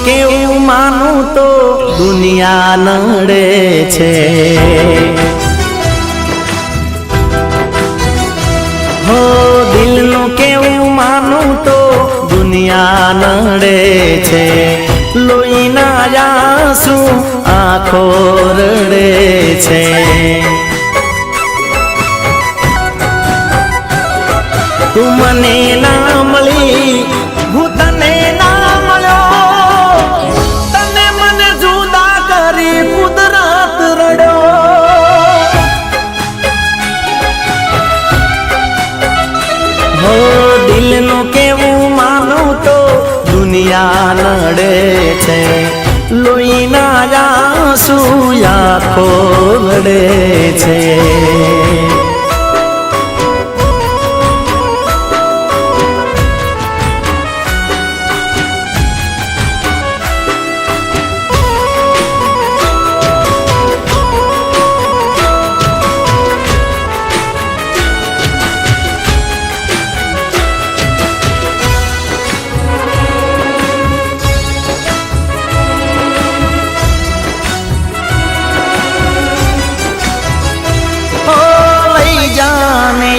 કેવું માનું તો દુનિયા નડે છે। હો દિલનું કેવું માનું તો દુનિયા નડે છે। લોહીના આંસુ આંખો રડે છે। તું મને ના મળી હું તને ના મળ્યો, તને મને જુદા કરી કુદરત રડ્યો। હો દિલનું કેવું માનું તો દુનિયા નડે છે। લોહીના આંસુ આંખો રડે છે।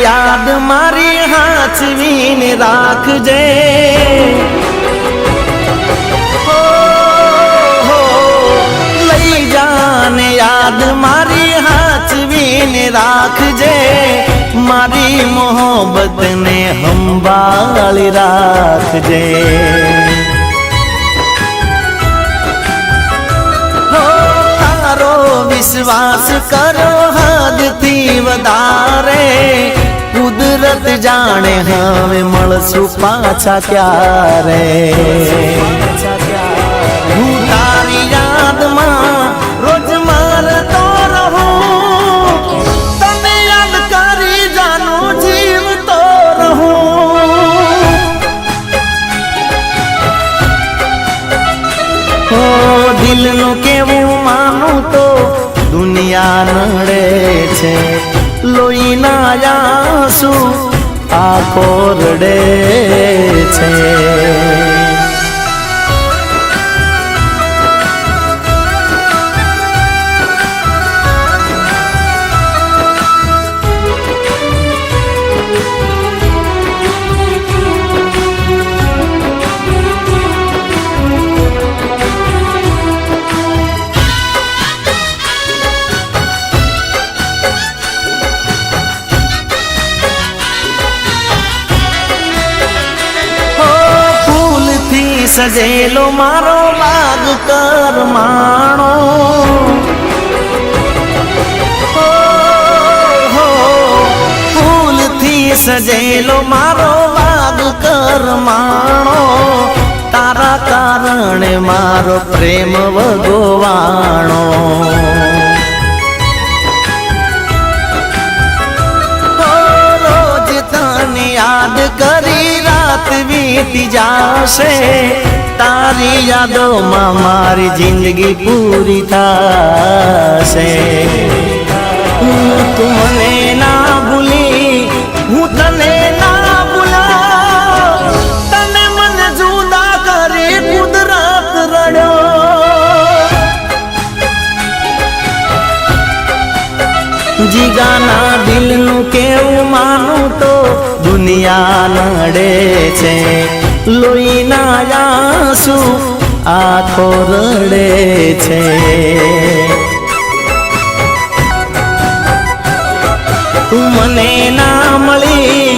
યાદ મારી હાચવીને રાખજે। લઈ જાને યાદ મારી હાચવીને રાખજે। મારી મોહબ્બતને સંભાળી રાખજે। તારો વિશ્વાસ કરો હદથી વધારે, કુદરત જાણે હવે મળશું પાછા ક્યારે। હું તારી યાદમાં રોજ મરતો રહું, તને યાદ કરી જાનું જીવતો રહું। હો દિલનું કેવું માનું તો દુનિયા નડે છે। લોહીના આંસુ આંખો રડે છે। સજેલો મારો બાગ કરમાણો, ફૂલથી સજેલો મારો બાગ કરમાણો। તારા કારણે મારો પ્રેમ વગોવાણો। રોજ તને યાદ કરી રાત વીતી જાશે। તારી યાદોમાં મારી જિંદગી પૂરી થશે। તું મને ના ભૂલી હું તને ના ભૂલા, તને મને જુદા કરી કુદરત રડ્યો। જીગાના દિલનું કેવું માનું તો દુનિયા નડે છે। લોહીના આંસુ આંખો રડે છે। તું મને ના મળી